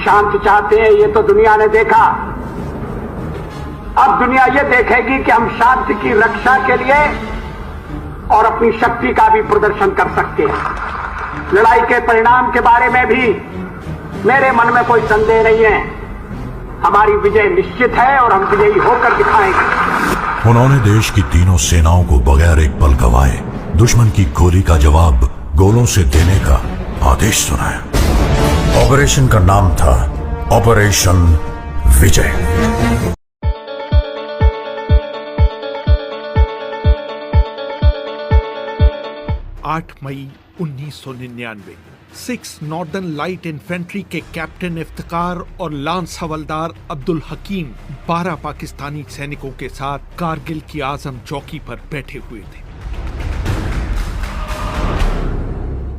शांति चाहते हैं, ये तो दुनिया ने देखा। अब दुनिया ये देखेगी कि हम शांति की रक्षा के लिए और अपनी शक्ति का भी प्रदर्शन कर सकते हैं। लड़ाई के परिणाम के बारे में भी मेरे मन में कोई संदेह नहीं है। हमारी विजय निश्चित है और हम विजयी होकर दिखाएंगे। उन्होंने देश की तीनों सेनाओं को बगैर एक पल गवाए दुश्मन की गोली का जवाब गोलों से देने का आदेश सुनाया। ऑपरेशन का नाम था ऑपरेशन विजय। 8 मई 1999 6 नॉर्दर्न लाइट इन्फेंट्री के कैप्टन इफ्तिकार और लांस हवलदार अब्दुल हकीम 12 पाकिस्तानी सैनिकों के साथ कारगिल की आजम चौकी पर बैठे हुए थे।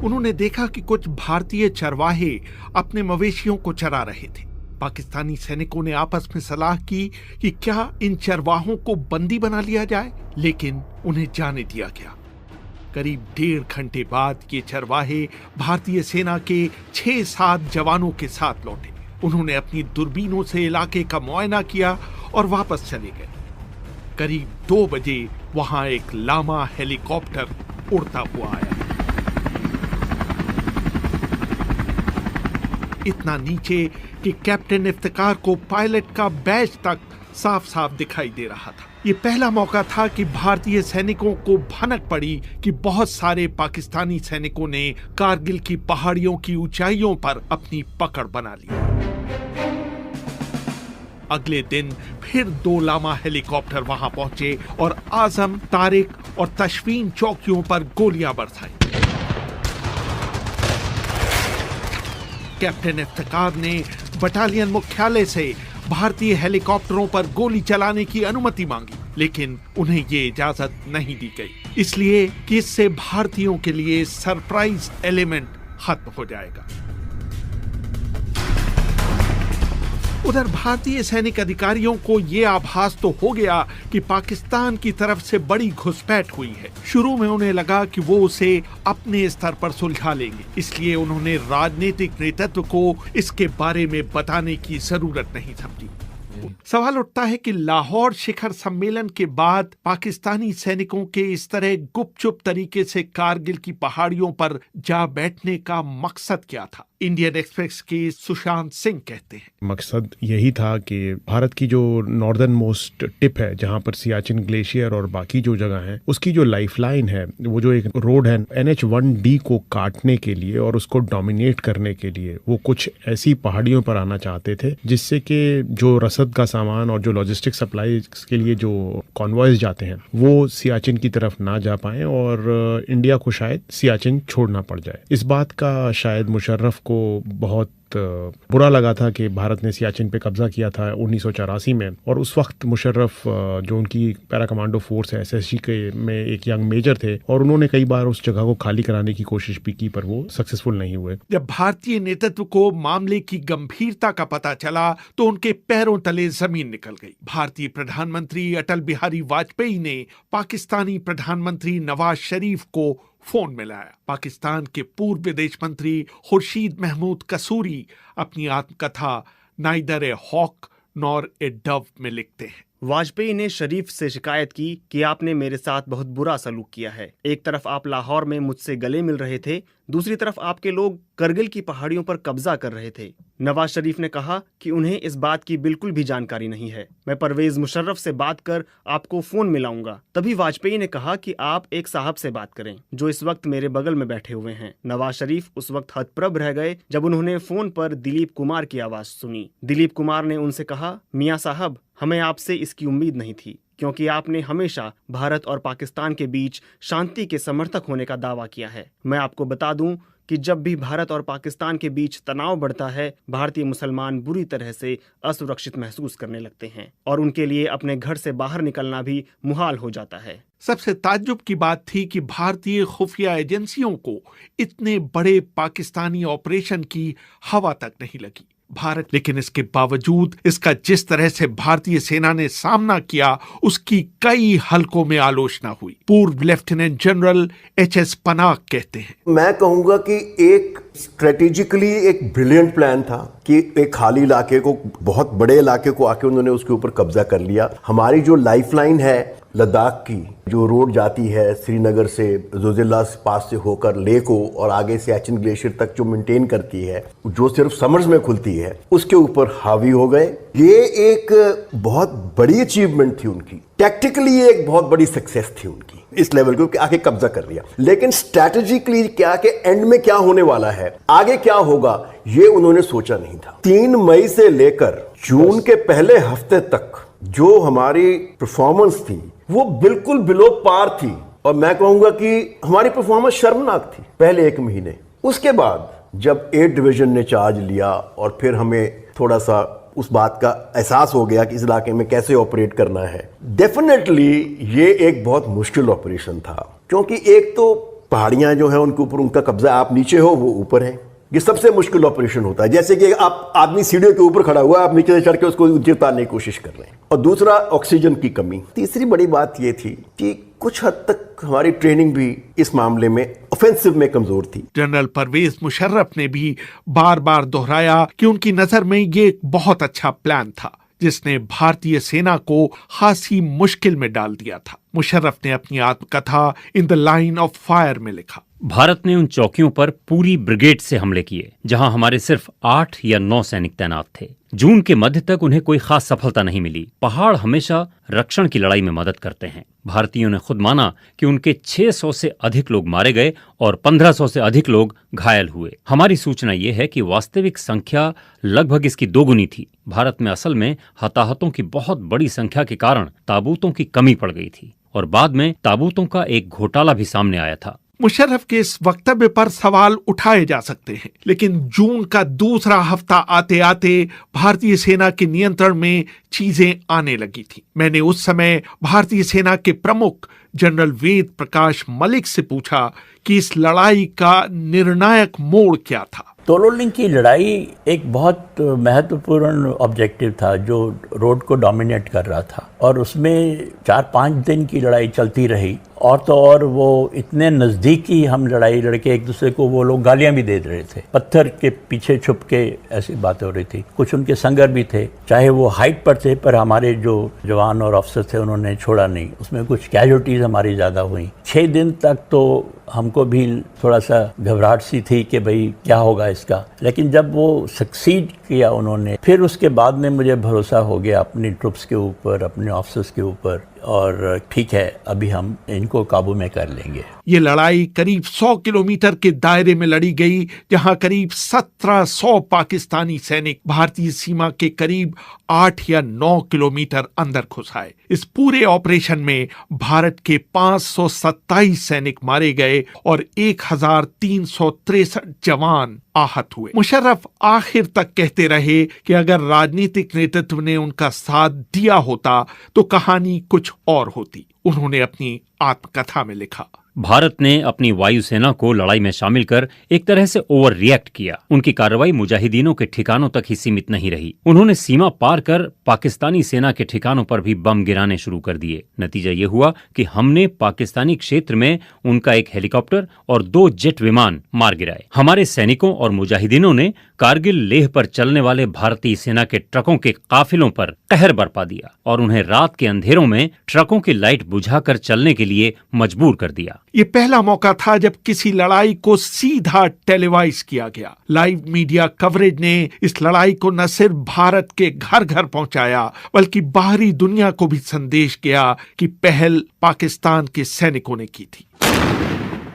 उन्होंने देखा कि कुछ भारतीय चरवाहे अपने मवेशियों को चरा रहे थे। पाकिस्तानी सैनिकों ने आपस में सलाह की कि क्या इन चरवाहों को बंदी बना लिया जाए, लेकिन उन्हें जाने दिया गया। करीब 1.5 घंटे बाद ये चरवाहे भारतीय सेना के 6-7 जवानों के साथ लौटे। उन्होंने अपनी दूरबीनों से इलाके का मुआयना किया और वापस चले गए। करीब 2 बजे वहां एक लामा हेलीकॉप्टर उड़ता हुआ आया। इतना नीचे कि कैप्टन इफ्तिकार को पायलट का बैज तक साफ साफ दिखाई दे रहा था। ये पहला मौका था कि भारतीय सैनिकों को भनक पड़ी कि बहुत सारे पाकिस्तानी सैनिकों ने कारगिल की पहाड़ियों की ऊंचाइयों पर अपनी पकड़ बना ली। अगले दिन फिर 2 लामा हेलीकॉप्टर वहां पहुंचे और आजम, तारिक और तशवीन चौकियों पर गोलियां बरसाई। कैप्टन इफ्तिकार ने बटालियन मुख्यालय से भारतीय हेलीकॉप्टरों पर गोली चलाने की अनुमति मांगी, लेकिन उन्हें ये इजाजत नहीं दी गई, इसलिए कि इससे भारतीयों के लिए सरप्राइज एलिमेंट खत्म हो जाएगा। उधर भारतीय सैनिक अधिकारियों को ये आभास तो हो गया कि पाकिस्तान की तरफ से बड़ी घुसपैठ हुई है। शुरू में उन्हें लगा कि वो उसे अपने स्तर पर सुलझा लेंगे, इसलिए उन्होंने राजनीतिक नेतृत्व को इसके बारे में बताने की जरूरत नहीं समझी। सवाल उठता है कि लाहौर शिखर सम्मेलन के बाद पाकिस्तानी सैनिकों के इस तरह गुपचुप तरीके से कारगिल की पहाड़ियों पर जा बैठने का मकसद क्या था। इंडियन एक्सप्रेस के सुशांत सिंह कहते हैं, मकसद यही था कि भारत की जो नॉर्दर्न मोस्ट टिप है, जहां पर सियाचिन ग्लेशियर और बाकी जो जगह है, उसकी जो लाइफलाइन है, वो जो एक रोड है NH-1D को काटने के लिए और उसको डोमिनेट करने के लिए वो कुछ ऐसी पहाड़ियों पर आना चाहते थे जिससे कि जो रसद का सामान और जो लॉजिस्टिक सप्लाई के लिए जो कॉन्वॉयज जाते हैं वो सियाचिन की तरफ ना जा पाए और इंडिया को शायद सियाचिन छोड़ना पड़ जाए। इस बात का शायद मुशर्रफ को बहुत बुरा लगा था कि भारत ने सियाचिन पे कब्जा किया था 1984 में, और उस वक्त मुशर्रफ जो उनकी पैरा कमांडो फोर्स है SSG के में एक यंग मेजर थे और उन्होंने कई बार उस jagah को खाली कराने की कोशिश भी की, पर वो सक्सेसफुल नहीं हुए। जब भारतीय नेतृत्व को मामले की गंभीरता का पता चला तो उनके पैरों तले जमीन निकल गई। भारतीय प्रधानमंत्री अटल बिहारी वाजपेयी ने पाकिस्तानी प्रधानमंत्री नवाज शरीफ को फोन मिलाया। पाकिस्तान के पूर्व विदेश मंत्री खुर्शीद महमूद कसूरी अपनी आत्मकथा neither a hawk nor a dove में लिखते हैं, वाजपेयी ने शरीफ से शिकायत की कि आपने मेरे साथ बहुत बुरा सलूक किया है। एक तरफ आप लाहौर में मुझसे गले मिल रहे थे, दूसरी तरफ आपके लोग करगिल की पहाड़ियों पर कब्जा कर रहे थे। नवाज शरीफ ने कहा कि उन्हें इस बात की बिल्कुल भी जानकारी नहीं है। मैं परवेज मुशर्रफ से बात कर आपको फोन मिलाऊंगा। तभी वाजपेयी ने कहा कि आप एक साहब से बात करें जो इस वक्त मेरे बगल में बैठे हुए हैं। नवाज शरीफ उस वक्त हतप्रभ रह गए जब उन्होंने फोन पर दिलीप कुमार की आवाज सुनी। दिलीप कुमार ने उनसे कहा, मियाँ साहब, हमें आपसे इसकी उम्मीद नहीं थी, क्योंकि आपने हमेशा भारत और पाकिस्तान के बीच शांति के समर्थक होने का दावा किया है। मैं आपको बता दूं कि जब भी भारत और पाकिस्तान के बीच तनाव बढ़ता है, भारतीय मुसलमान बुरी तरह से असुरक्षित महसूस करने लगते हैं और उनके लिए अपने घर से बाहर निकलना भी मुहाल हो जाता है। सबसे ताज्जुब की बात थी कि भारतीय खुफिया एजेंसियों को इतने बड़े पाकिस्तानी ऑपरेशन की हवा तक नहीं लगी। लेकिन इसके बावजूद इसका जिस तरह से भारतीय सेना ने सामना किया उसकी कई हलकों में आलोचना हुई। पूर्व लेफ्टिनेंट जनरल HS पनाग कहते हैं, मैं कहूंगा कि एक स्ट्रेटेजिकली एक ब्रिलियंट प्लान था कि एक खाली इलाके को, बहुत बड़े इलाके को आके उन्होंने उसके ऊपर कब्जा कर लिया। हमारी जो लाइफलाइन है लद्दाख की, जो रोड जाती है श्रीनगर से जोजिला पास से होकर लेह को और आगे सियाचिन ग्लेशियर तक जो मेंटेन करती है, जो सिर्फ समर्स में खुलती है, उसके ऊपर हावी हो गए। ये एक बहुत बड़ी अचीवमेंट थी उनकी, टैक्टिकली एक बहुत बड़ी सक्सेस थी उनकी, इस लेवल को आके कब्जा कर लिया। लेकिन स्ट्रैटेजिकली क्या के एंड में क्या होने वाला है, आगे क्या होगा, ये उन्होंने सोचा नहीं था। 3 मई से लेकर जून के पहले हफ्ते तक जो हमारी परफॉर्मेंस थी वो बिल्कुल बिलो पार थी, और मैं कहूंगा कि हमारी परफॉर्मेंस शर्मनाक थी पहले 1 महीने। उसके बाद जब 8 डिवीजन ने चार्ज लिया और फिर हमें थोड़ा सा उस बात का एहसास हो गया कि इस इलाके में कैसे ऑपरेट करना है, डेफिनेटली ये एक बहुत मुश्किल ऑपरेशन था, क्योंकि एक तो पहाड़ियां जो है उनके ऊपर उनका कब्जा, आप नीचे हो वो ऊपर है, ये सबसे मुश्किल ऑपरेशन होता है। जैसे कि आप आदमी सीढ़ियों के ऊपर खड़ा हुआ है, आप नीचे से चढ़ के उसको नीचे उतारने की कोशिश कर रहे हैं, और दूसरा ऑक्सीजन की कमी। तीसरी बड़ी बात ये थी कि कुछ हद तक हमारी ट्रेनिंग भी इस मामले में ऑफेंसिव में कमजोर थी। जनरल परवेज मुशर्रफ ने भी बार बार दोहराया कि उनकी नजर में ये एक बहुत अच्छा प्लान था जिसने भारतीय सेना को खासी मुश्किल में डाल दिया था। मुशर्रफ ने अपनी आत्मकथा in the line of fire में लिखा, भारत ने उन चौकियों पर पूरी ब्रिगेड से हमले किए जहां हमारे सिर्फ 8 या 9 सैनिक तैनात थे। जून के मध्य तक उन्हें कोई खास सफलता नहीं मिली। पहाड़ हमेशा रक्षण की लड़ाई में मदद करते हैं। भारतीयों ने खुद माना कि उनके 600 से अधिक लोग मारे गए और 1500 से अधिक लोग घायल हुए। हमारी सूचना ये है कि वास्तविक संख्या लगभग इसकी दोगुनी थी। भारत में असल में हताहतों की बहुत बड़ी संख्या के कारण ताबूतों की कमी पड़ गई थी और बाद में ताबूतों का एक घोटाला भी सामने आया था। मुशर्रफ के इस वक्तव्य पर सवाल उठाए जा सकते हैं, लेकिन जून का दूसरा हफ्ता आते आते भारतीय सेना के नियंत्रण में चीजें आने लगी थी। मैंने उस समय भारतीय सेना के प्रमुख जनरल वेद प्रकाश मलिक से पूछा कि इस लड़ाई का निर्णायक मोड़ क्या था। तोलोलिंग की लड़ाई एक बहुत महत्वपूर्ण ऑब्जेक्टिव था जो रोड को डोमिनेट कर रहा था, और उसमें 4-5 दिन की लड़ाई चलती रही। और तो और वो इतने नज़दीकी हम लड़ाई लड़के एक दूसरे को, वो लोग गालियां भी दे रहे थे, पत्थर के पीछे छुप के ऐसी बातें हो रही थी। कुछ उनके संगर भी थे, चाहे वो हाइट पर थे, पर हमारे जो जवान और अफसर थे उन्होंने छोड़ा नहीं। उसमें कुछ कैजुअल्टीज हमारी ज़्यादा हुई। 6 दिन तक तो हमको भी थोड़ा सा घबराहट सी थी कि भाई क्या होगा इसका, लेकिन जब वो सक्सीड किया उन्होंने, फिर उसके बाद में मुझे भरोसा हो गया अपनी ट्रुप्स के ऊपर, अपने ऑफिसर्स के ऊपर, और ठीक है अभी हम इनको काबू में कर लेंगे। ये लड़ाई करीब 100 किलोमीटर के दायरे में लड़ी गई, जहां करीब 1700 पाकिस्तानी सैनिक भारतीय सीमा के करीब 8 या 9 किलोमीटर अंदर घुस आए। इस पूरे ऑपरेशन में भारत के 527 सैनिक मारे गए और 1363 जवान आहत हुए। मुशर्रफ आखिर तक कहते रहे कि अगर राजनीतिक नेतृत्व ने उनका साथ दिया होता तो कहानी कुछ और होती। उन्होंने अपनी आत्मकथा में लिखा, भारत ने अपनी वायुसेना को लड़ाई में शामिल कर एक तरह से ओवर रिएक्ट किया। उनकी कार्रवाई मुजाहिदीनों के ठिकानों तक ही सीमित नहीं रही। उन्होंने सीमा पार कर पाकिस्तानी सेना के ठिकानों पर भी बम गिराने शुरू कर दिए। नतीजा ये हुआ कि हमने पाकिस्तानी क्षेत्र में उनका एक हेलीकॉप्टर और 2 जेट विमान मार गिराए। हमारे सैनिकों और मुजाहिदीनों ने कारगिल लेह पर चलने वाले भारतीय सेना के ट्रकों के काफिलों पर कहर बरपा दिया और उन्हें रात के अंधेरों में ट्रकों की लाइट बुझाकर चलने के लिए मजबूर कर दिया। ये पहला मौका था जब किसी लड़ाई को सीधा टेलीवाइज किया गया। लाइव मीडिया कवरेज ने इस लड़ाई को न सिर्फ भारत के घर घर पहुंचाया, बल्कि बाहरी दुनिया को भी संदेश गया कि पहल पाकिस्तान के सैनिकों ने की थी।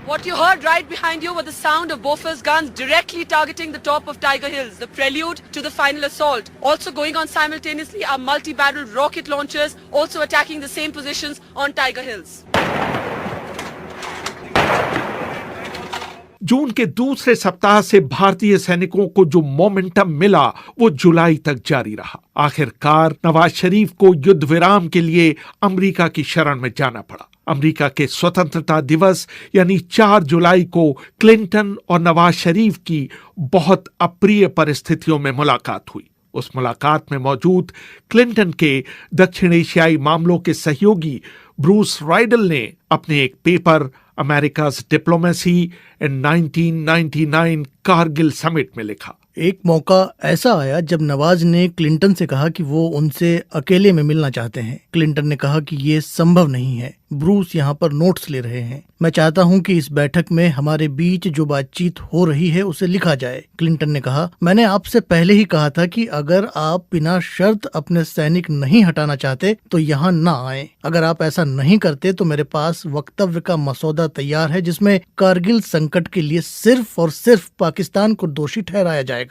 What you heard right behind you were the sound of Bofors guns directly targeting the top of Tiger Hills, the prelude to the final assault. Also going on simultaneously are multi-barrel rocket launchers also attacking the same positions on Tiger Hills. जून के दूसरे सप्ताह से भारतीय सैनिकों को जो momentum मिला वो जुलाई तक जारी रहा। आखिरकार नवाज शरीफ को युद्ध विराम के लिए अमेरिका की शरण में जाना पड़ा। अमेरिका के स्वतंत्रता दिवस यानी 4 जुलाई को क्लिंटन और नवाज शरीफ की बहुत अप्रिय परिस्थितियों में मुलाकात हुई। उस मुलाकात में मौजूद क्लिंटन के दक्षिण एशियाई मामलों के सहयोगी ब्रूस राइडल ने अपने एक पेपर अमेरिका's डिप्लोमेसी इन 1999 कारगिल समिट में लिखा। एक मौका ऐसा आया जब नवाज ने क्लिंटन से कहा कि वो उनसे अकेले में मिलना चाहते हैं। क्लिंटन ने कहा कि ये संभव नहीं है, ब्रूस यहाँ पर नोट्स ले रहे हैं। मैं चाहता हूँ कि इस बैठक में हमारे बीच जो बातचीत हो रही है उसे लिखा जाए। क्लिंटन ने कहा, मैंने आपसे पहले ही कहा था कि अगर आप बिना शर्त अपने सैनिक नहीं हटाना चाहते तो यहाँ ना आए। अगर आप ऐसा नहीं करते तो मेरे पास वक्तव्य का मसौदा तैयार है जिसमें कारगिल संकट के लिए सिर्फ और सिर्फ पाकिस्तान को दोषी ठहराया जाएगा।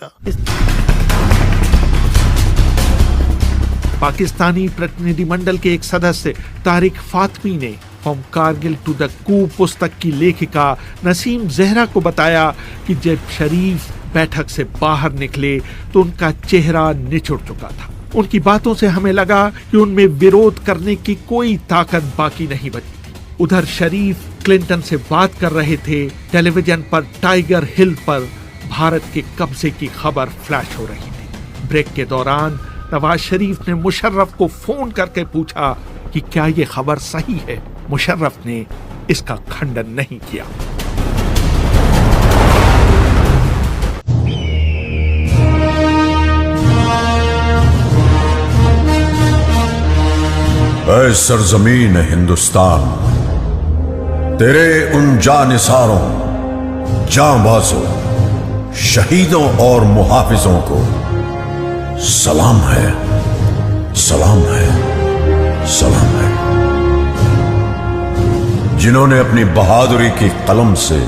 पाकिस्तानी प्रतिनिधिमंडल के एक सदस्य तारिक फातमी ने फ्रॉम कारगिल टू द कू पुस्तक की लेखिका नसीम जहरा को बताया कि जब शरीफ बैठक से बाहर निकले तो उनका चेहरा निचुड़ चुका था। उनकी बातों से हमें लगा कि उनमें विरोध करने की कोई ताकत बाकी नहीं बची। उधर शरीफ क्लिंटन से बात कर रहे थे। टेलीविजन पर टाइगर हिल पर भारत के कब्जे की खबर फ्लैश हो रही थी। ब्रेक के दौरान नवाज शरीफ ने मुशर्रफ को फोन करके पूछा कि क्या ये खबर सही है। मुशर्रफ ने इसका खंडन नहीं किया। ऐ सरजमीन हिंदुस्तान, तेरे उन जानिसारों, जांबाजों, शहीदों और मुहाफिजों को सलाम है, सलाम है, सलाम है, जिन्होंने अपनी बहादुरी की कलम से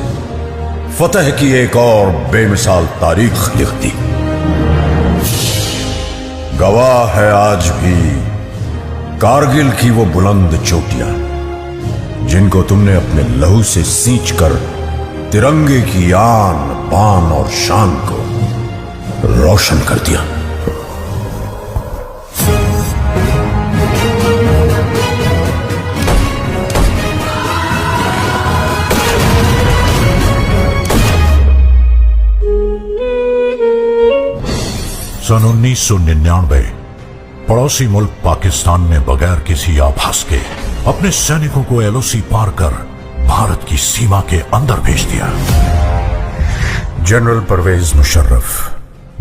फतह की एक और बेमिसाल तारीख लिख दी। गवाह है आज भी कारगिल की वो बुलंद चोटियां जिनको तुमने अपने लहू से सींच कर तिरंगे की आन बान और शान को रोशन कर दिया। सन 1999 पड़ोसी मुल्क पाकिस्तान ने बगैर किसी आभास के अपने सैनिकों को एलओसी पार कर भारत की सीमा के अंदर भेज दिया। जनरल परवेज मुशर्रफ।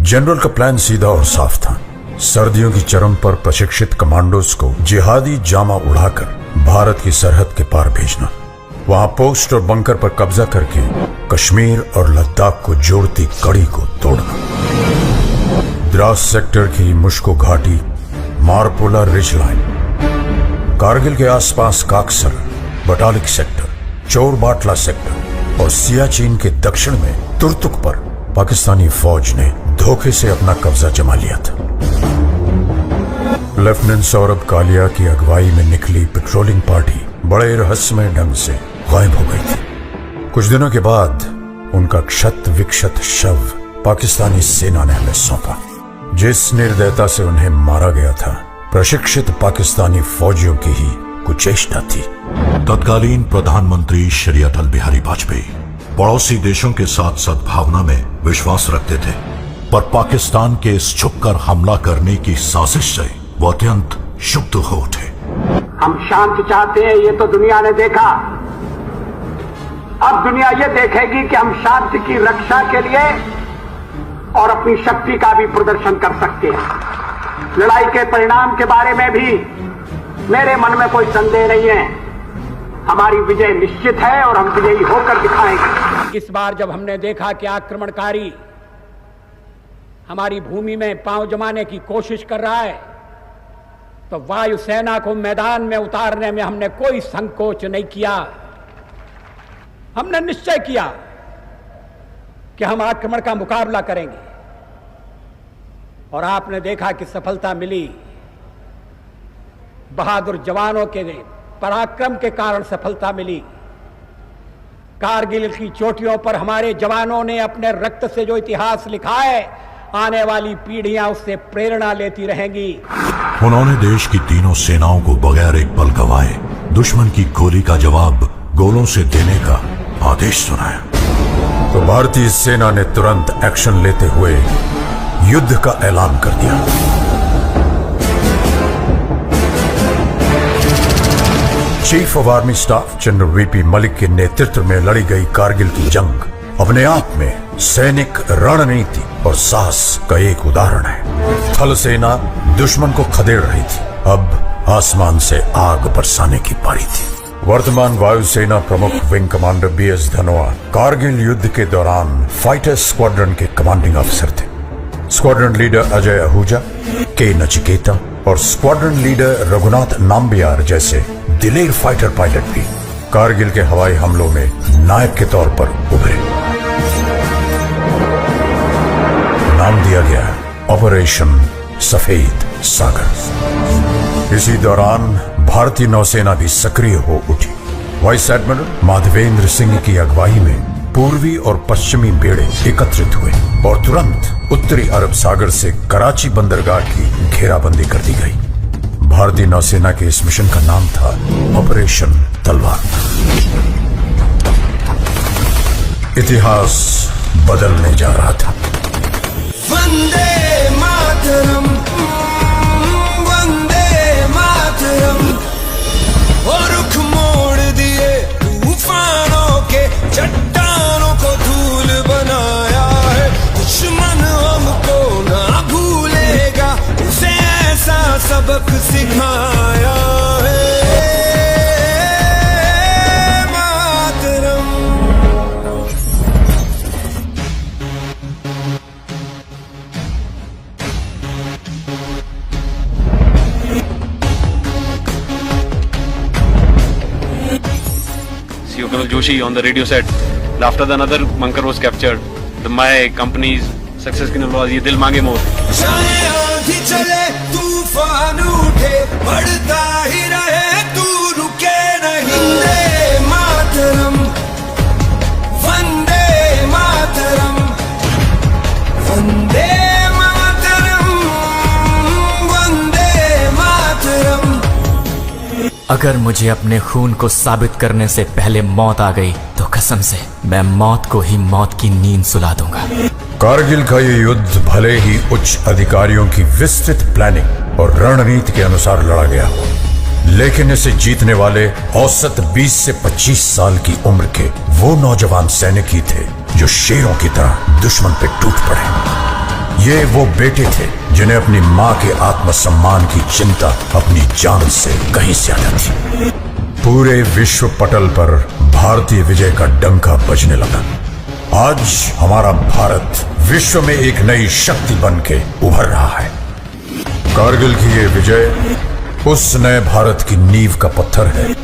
जनरल का प्लान सीधा और साफ था। सर्दियों की चरम पर प्रशिक्षित कमांडोज को जिहादी जामा उड़ाकर भारत की सरहद के पार भेजना, वहां पोस्ट और बंकर पर कब्जा करके कश्मीर और लद्दाख को जोड़ती कड़ी को तोड़ना। द्रास सेक्टर की मुश्को घाटी, मारपोला रिज लाइन, कारगिल के आसपास काकसर, बटालिक सेक्टर, चोर बाटला सेक्टर और सियाचिन के दक्षिण में तुर्तुक पर पाकिस्तानी फौज ने धोखे से अपना कब्जा जमा लिया था। लेफ्टिनेंट सौरभ कालिया की अगुवाई में निकली पेट्रोलिंग पार्टी बड़े रहस्यमय ढंग से गायब हो गई थी। कुछ दिनों के बाद उनका क्षत विक्षत शव पाकिस्तानी सेना ने हमें सौंपा। जिस निर्दयता से उन्हें मारा गया था प्रशिक्षित पाकिस्तानी फौजियों की ही कुचेष्टा थी। तत्कालीन प्रधानमंत्री श्री अटल बिहारी वाजपेयी पड़ोसी देशों के साथ सद्भावना में विश्वास रखते थे, पर पाकिस्तान के इस छुपकर हमला करने की साजिश से वो अत्यंत क्षुब्ध हो उठे। हम शांति चाहते हैं, ये तो दुनिया ने देखा। अब दुनिया ये देखेगी कि हम शांति की रक्षा के लिए और अपनी शक्ति का भी प्रदर्शन कर सकते हैं। लड़ाई के परिणाम के बारे में भी मेरे मन में कोई संदेह नहीं है। हमारी विजय निश्चित है और हम विजयी होकर दिखाएंगे। इस बार जब हमने देखा कि आक्रमणकारी हमारी भूमि में पांव जमाने की कोशिश कर रहा है, तो वायुसेना को मैदान में उतारने में हमने कोई संकोच नहीं किया। हमने निश्चय किया कि हम आक्रमण का मुकाबला करेंगे और आपने देखा कि सफलता मिली। बहादुर जवानों के पराक्रम के कारण सफलता मिली। कारगिल की चोटियों पर हमारे जवानों ने अपने रक्त से जो इतिहास लिखा है, आने वाली पीढ़ियां उससे प्रेरणा लेती रहेंगी। उन्होंने देश की तीनों सेनाओं को बगैर एक पल गवाए दुश्मन की गोली का जवाब गोलों से देने का आदेश सुनाया। तो भारतीय सेना ने तुरंत एक्शन लेते हुए युद्ध का ऐलान कर दिया। Chief of army staff general VP Malik के नेतृत्व में लड़ी गई कारगिल की जंग अपने आप में सैनिक रणनीति और साहस का एक उदाहरण है। थल सेना दुश्मन को खदेड़ रही थी, अब आसमान से आग बरसाने की पारी थी। वर्तमान वायुसेना प्रमुख wing commander BS Dhanoa Kargil युद्ध के दौरान फाइटर स्क्वाड्रन के कमांडिंग ऑफिसर थे। Squadron leader Ajay Ahuja, K Nachiketa और स्क्वाड्रन लीडर रघुनाथ नाम्बियार जैसे दिलेर फाइटर पायलट भी कारगिल के हवाई हमलों में नायक के तौर पर उभरे। नाम दिया गया ऑपरेशन सफेद सागर। इसी दौरान भारतीय नौसेना भी सक्रिय हो उठी। वाइस एडमिरल माधवेंद्र सिंह की अगुवाई में पूर्वी और पश्चिमी बेड़े एकत्रित हुए और तुरंत उत्तरी अरब सागर से कराची बंदरगाह की घेराबंदी कर दी गई। भारतीय नौसेना के इस मिशन का नाम था ऑपरेशन तलवार। इतिहास बदलने जा रहा था। वंदे मातरम, वंदे मातरम। और रुख मोड़ दिए तूफानों के, चट्टानों को धूल बनाया है। दुश्मन हमको ना भूलेगा, उसे ऐसा सबक सिखाया है। मातरम। Colonel Joshi on the radio said, after the another bunker was captured, my company's success की नवाज ये दिल मांगे मोर। चाहे आंधी चले तूफान उठे, बढ़ता ही रहे तू रुके नहीं। वंदे मातरम, वंदे मातरम, वंदे मातरम, वंदे मातरम। अगर मुझे अपने खून को साबित करने से पहले मौत आ गई तो कसम से मैं मौत को ही मौत की नींद सुला दूंगा। कारगिल का ये युद्ध भले ही उच्च अधिकारियों की विस्तृत प्लानिंग और रणनीति के अनुसार लड़ा गया हो, लेकिन इसे जीतने वाले औसत 20 से 25 साल की उम्र के वो नौजवान सैनिक ही थे जो शेरों की तरह दुश्मन पे टूट पड़े। ये वो बेटे थे जिन्हें अपनी माँ के आत्मसम्मान की चिंता अपनी जान से कहीं ज्यादा थी। पूरे विश्व पटल पर भारतीय विजय का डंका बजने लगा। आज हमारा भारत विश्व में एक नई शक्ति बन के उभर रहा है। कारगिल की ये विजय उस नए भारत की नींव का पत्थर है,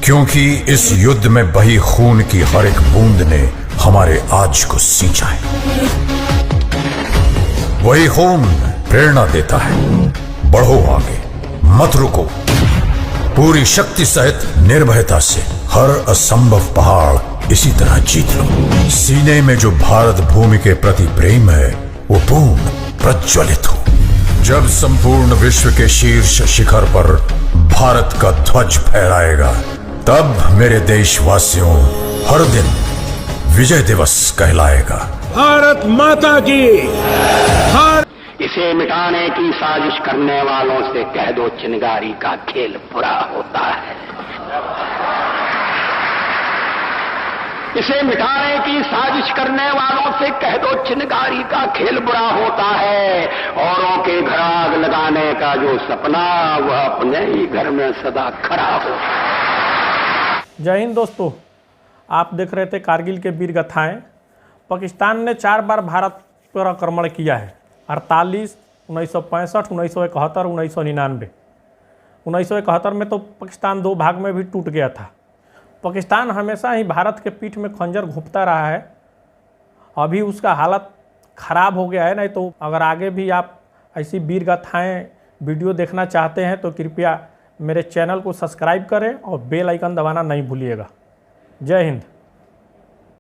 क्योंकि इस युद्ध में बही खून की हर एक बूंद ने हमारे आज को सींचा है। वही खून प्रेरणा देता है, बढ़ो आगे, मत रुको, पूरी शक्ति सहित निर्भयता से हर असंभव पहाड़ इसी तरह जीत लो। सीने में जो भारत भूमि के प्रति प्रेम है वो पूर्ण प्रज्वलित हो। जब संपूर्ण विश्व के शीर्ष शिखर पर भारत का ध्वज फहराएगा, तब मेरे देशवासियों हर दिन विजय दिवस कहलाएगा। भारत माता की। इसे मिटाने की साजिश करने वालों से कह दो चिनगारी का खेल बुरा होता है। इसे मिटाने की साजिश करने वालों से कह दो चिनगारी का खेल बुरा होता है। औरों के घर आग लगाने का जो सपना, वह अपने ही घर में सदा खड़ा हो। जय हिंद दोस्तों, आप देख रहे थे कारगिल के वीर गाथाएं। पाकिस्तान ने 4 बार भारत पर आक्रमण किया है, 48, 1965, 1971, 1999। 1971 में तो पाकिस्तान 2 भाग में भी टूट गया था। पाकिस्तान हमेशा ही भारत के पीठ में खंजर घोंपता रहा है। अभी उसका हालत ख़राब हो गया है। नहीं तो अगर आगे भी आप ऐसी वीर गाथाएं वीडियो देखना चाहते हैं तो कृपया मेरे चैनल को सब्सक्राइब करें और बेल आइकन दबाना नहीं भूलिएगा। जय हिंद।